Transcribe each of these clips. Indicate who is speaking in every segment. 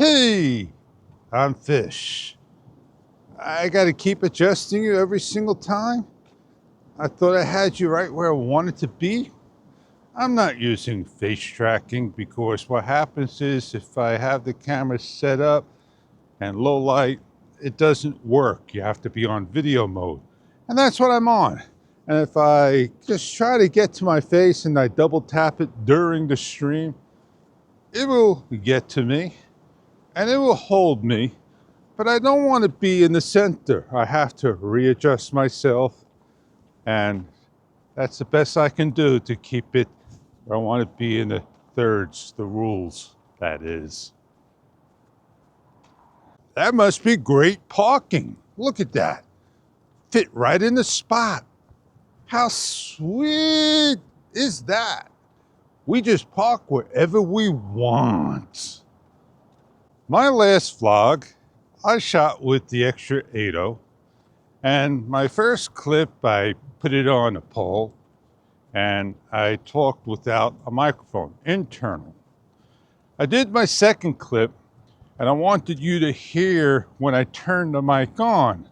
Speaker 1: Hey, I'm Fish. I gotta keep adjusting you every single time. I thought I had you right where I wanted to be. I'm not using face tracking because what happens is if I have the camera set up and low light, it doesn't work. You have to be on video mode. And that's what I'm on. And if I just try to get to my face and I double tap it during the stream, it will get to me and it will hold me. But I don't want to be in the center. I have to readjust myself, and that's the best I can do to keep it where I want to be in the thirds, the rules, that is. That must be great parking. Look at that. Fit right in the spot. How sweet is that? We just park wherever we want. My last vlog, I shot with the Xtra Atto, and my first clip, I put it on a pole, and I talked without a microphone, internal. I did my second clip, and I wanted you to hear when I turned the mic on,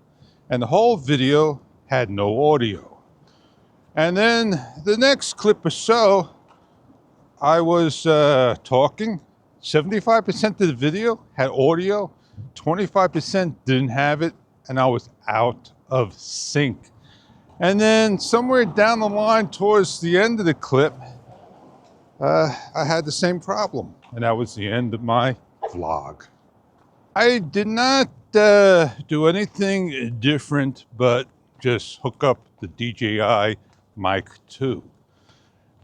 Speaker 1: and the whole video had no audio. And then the next clip or so, I was talking. 75% of the video had audio, 25% didn't have it, and I was out of sync. And then somewhere down the line towards the end of the clip, I had the same problem, and that was the end of my vlog. I did not do anything different but just hook up the DJI Mic 2.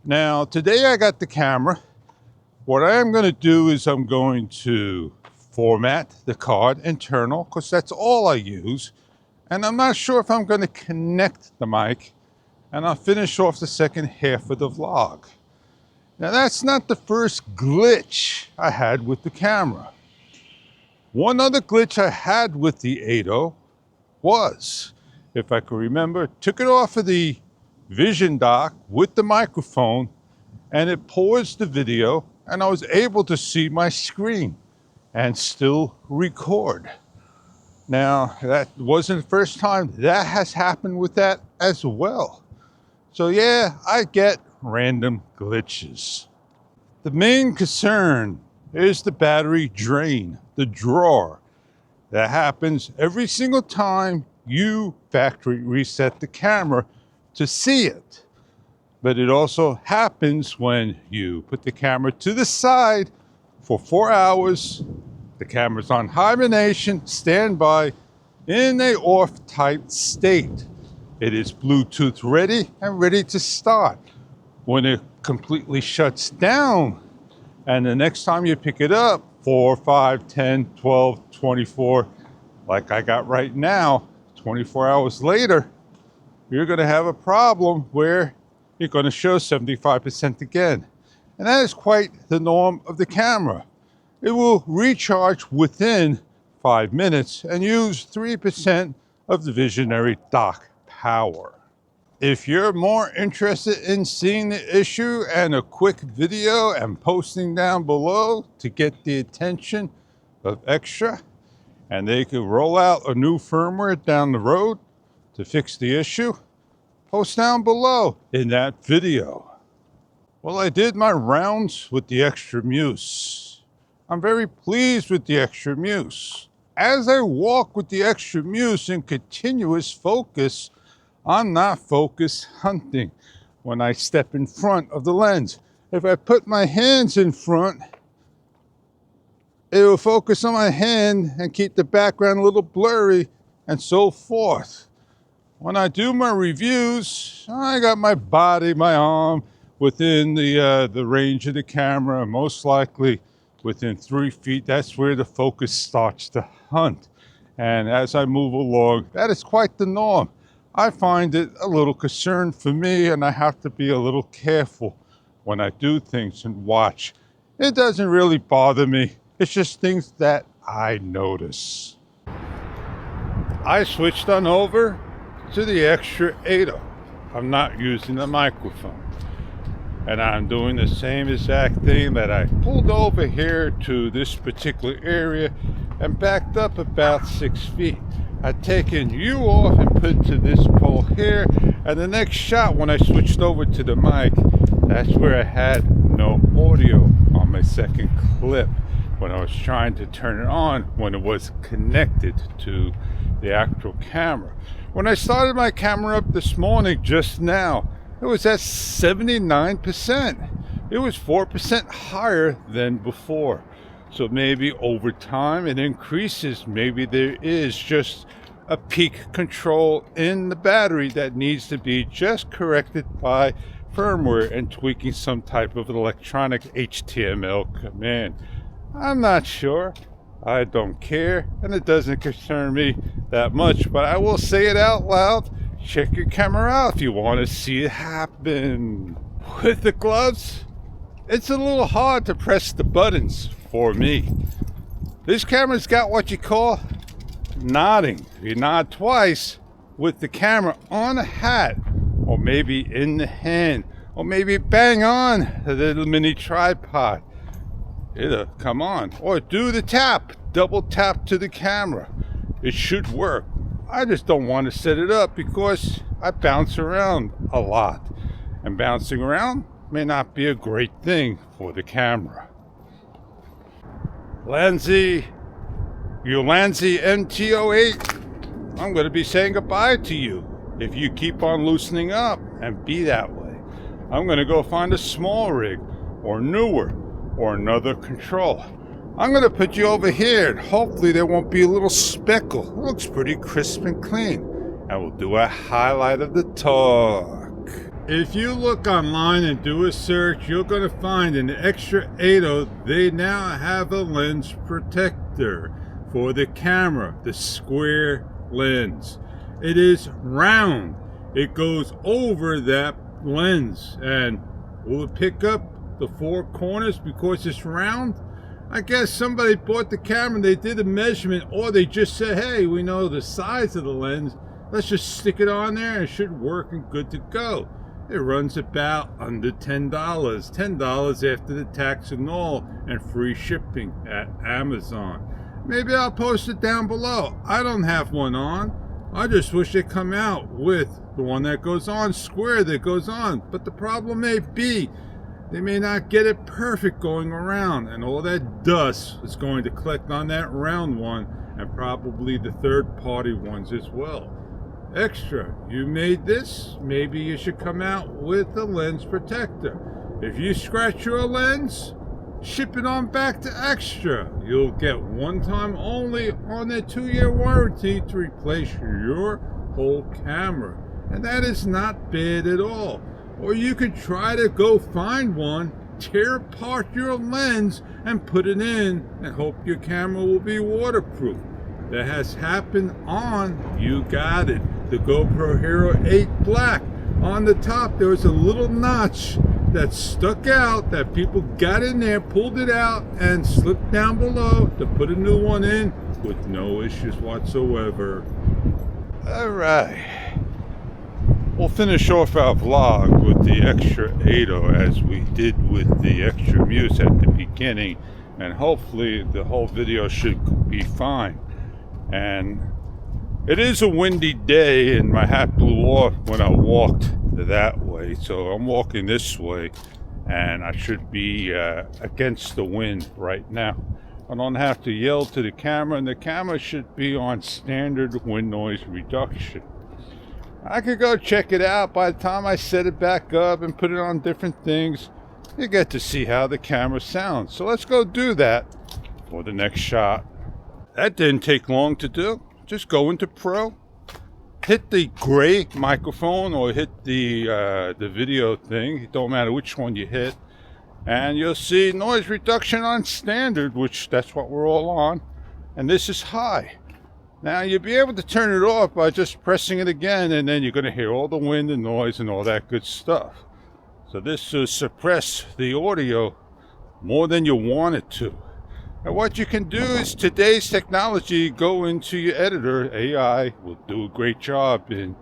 Speaker 1: Now, today I got the camera. What I am going to do is I'm going to format the card internal, because that's all I use. And I'm not sure if I'm going to connect the mic, and I'll finish off the second half of the vlog. Now, that's not the first glitch I had with the camera. One other glitch I had with the Atto was, if I can remember, took it off of the vision dock with the microphone, and it paused the video, and I was able to see my screen and still record. Now, that wasn't the first time that has happened with that as well. So yeah, I get random glitches. The main concern is the battery drain, the drawer. That happens every single time you factory reset the camera to see it. But it also happens when you put the camera to the side for 4 hours. The camera's on hibernation, standby, in a off type state. It is Bluetooth ready and ready to start. When it completely shuts down, and the next time you pick it up, 4, 5, 10, 12, 24, like I got right now, 24 hours later, you're going to have a problem where you're going to show 75% again. And that is quite the norm of the camera. It will recharge within 5 minutes and use 3% of the visionary dock power. If you're more interested in seeing the issue and a quick video and posting down below to get the attention of Xtra, and they can roll out a new firmware down the road to fix the issue, post down below in that video. Well, I did my rounds with the Xtra Muse. I'm very pleased with the Xtra Muse. As I walk with the Xtra Muse in continuous focus, I'm not focus hunting when I step in front of the lens. If I put my hands in front, it will focus on my hand and keep the background a little blurry and so forth. When I do my reviews, I got my body, my arm within the range of the camera, most likely within 3 feet. That's where the focus starts to hunt. And as I move along, that is quite the norm. I find it a little concern for me, and I have to be a little careful when I do things and watch. It doesn't really bother me. It's just things that I notice. I switched on over to the Xtra Atto. I'm not using the microphone. And I'm doing the same exact thing that I pulled over here to this particular area and backed up about 6 feet. I'd taken you off and put to this pole here, and the next shot when I switched over to the mic, that's where I had no audio on my second clip when I was trying to turn it on when it was connected to the actual camera. When I started my camera up this morning just now, it was at 79%. It was 4% higher than before. So maybe over time it increases. Maybe there is just a peak control in the battery that needs to be just corrected by firmware and tweaking some type of electronic HTML command. I'm not sure. I don't care, and it doesn't concern me that much, but I will say it out loud. Check your camera out if you want to see it happen. With the gloves, it's a little hard to press the buttons for me. This camera's got what you call nodding. If you nod twice with the camera on a hat, or maybe in the hand, or maybe bang on the little mini tripod, it'll come on. Or do the tap, double tap to the camera. It should work. I just don't want to set it up because I bounce around a lot. And bouncing around may not be a great thing for the camera. Lanzi, your Lanzi MT08, I'm going to be saying goodbye to you if you keep on loosening up and be that way. I'm going to go find a small rig or newer or another control. I'm going to put you over here and hopefully there won't be a little speckle. It looks pretty crisp and clean. And we'll do a highlight of the talk. If you look online and do a search, you're going to find in the Xtra Atto, they now have a lens protector for the camera, the square lens. It is round. It goes over that lens. And will it pick up the four corners because it's round? I guess somebody bought the camera, they did a measurement, or they just said, hey, we know the size of the lens, let's just stick it on there and it should work and good to go. It runs about under $10. $10 after the tax and all and free shipping at Amazon. Maybe I'll post it down below. I don't have one on. I just wish they'd come out with the one that goes on, square that goes on. But the problem may be, they may not get it perfect going around, and all that dust is going to collect on that round one and probably the third-party ones as well. Xtra, you made this, maybe you should come out with a lens protector. If you scratch your lens, ship it on back to Xtra. You'll get one time only on their 2-year warranty to replace your whole camera. And that is not bad at all. Or you could try to go find one, tear apart your lens and put it in and hope your camera will be waterproof. That has happened on You Got It, the GoPro Hero 8 Black. On the top there was a little notch that stuck out that people got in there, pulled it out and slipped down below to put a new one in with no issues whatsoever. Alright. We'll finish off our vlog with the Xtra Atto as we did with the Xtra Muse at the beginning, and hopefully the whole video should be fine. And it is a windy day and my hat blew off when I walked that way, so I'm walking this way and I should be against the wind right now. I don't have to yell to the camera, and the camera should be on standard wind noise reduction. I could go check it out. By the time I set it back up and put it on different things, you get to see how the camera sounds. So let's go do that for the next shot. That didn't take long to do. Just go into Pro, hit the gray microphone or hit the video thing. It don't matter which one you hit. And you'll see noise reduction on standard, which that's what we're all on. And this is high. Now you'll be able to turn it off by just pressing it again, and then you're going to hear all the wind and noise and all that good stuff. So this will suppress the audio more than you want it to. And what you can do is, today's technology, go into your editor. AI will do a great job in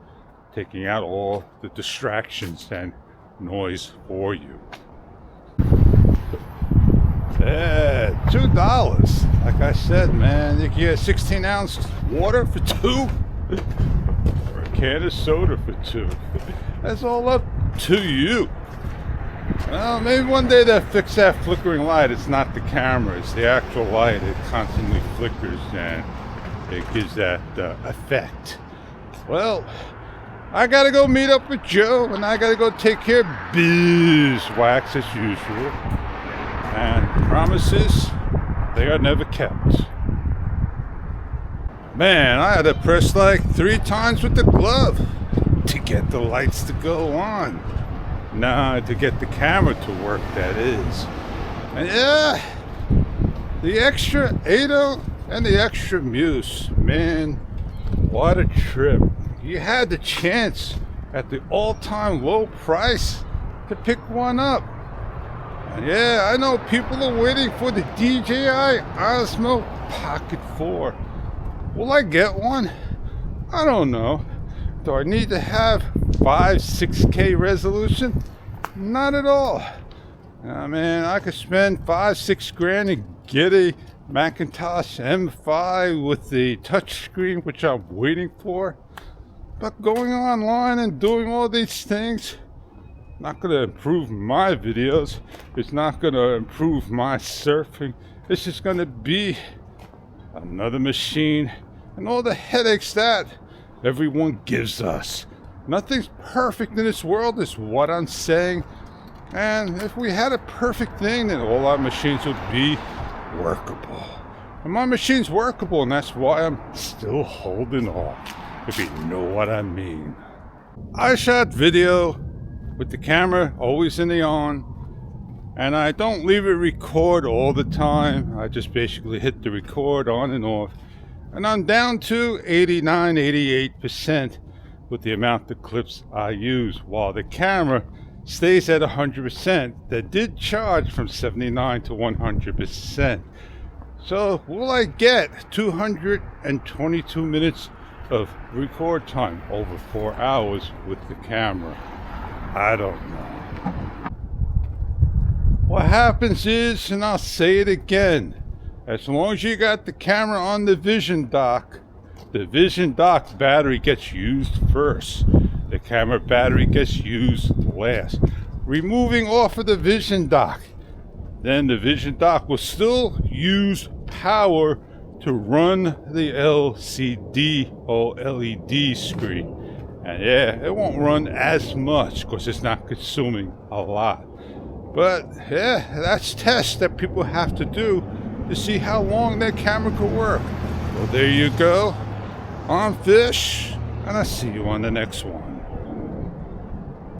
Speaker 1: taking out all the distractions and noise for you. Yeah, $2. Like I said, man, you can get 16-ounce water for $2, or a can of soda for $2. That's all up to you. Well, maybe one day they'll fix that flickering light. It's not the camera, it's the actual light. It constantly flickers and it gives that effect. Well, I gotta go meet up with Joe, and I gotta go take care of beeswax as usual. And promises, they are never kept. Man, I had to press like 3 times with the glove to get the lights to go on. Nah, to get the camera to work, that is. And yeah, the Xtra Atto and the Xtra Muse, man, what a trip. You had the chance at the all-time low price to pick one up. And yeah, I know people are waiting for the DJI Osmo Pocket 4. Will I get one? I don't know. Do I need to have 6K resolution? Not at all. I mean, I could spend $5-6 grand and get a Macintosh M5 with the touchscreen, which I'm waiting for. But going online and doing all these things, not going to improve my videos. It's not going to improve my surfing. It's just going to be another machine and all the headaches that everyone gives us. Nothing's perfect in this world is what I'm saying. And if we had a perfect thing, then all our machines would be workable. And my machine's workable, and that's why I'm still holding off, if you know what I mean. I shot video with the camera always in the on, and I don't leave it record all the time. I just basically hit the record on and off, and I'm down to 89-88% with the amount of clips I use, while the camera stays at 100%. That did charge from 79 to 100%. So will I get 222 minutes of record time over 4 hours with the camera? I don't know. What happens is, and I'll say it again, as long as you got the camera on the Vision dock, the Vision dock battery gets used first. The camera battery gets used last. Removing off of the Vision dock, then the Vision dock will still use power to run the LCD or LED screen. And yeah, it won't run as much because it's not consuming a lot. But yeah, that's tests that people have to do to see how long their camera could work. Well, there you go. I'm Fish, and I'll see you on the next one.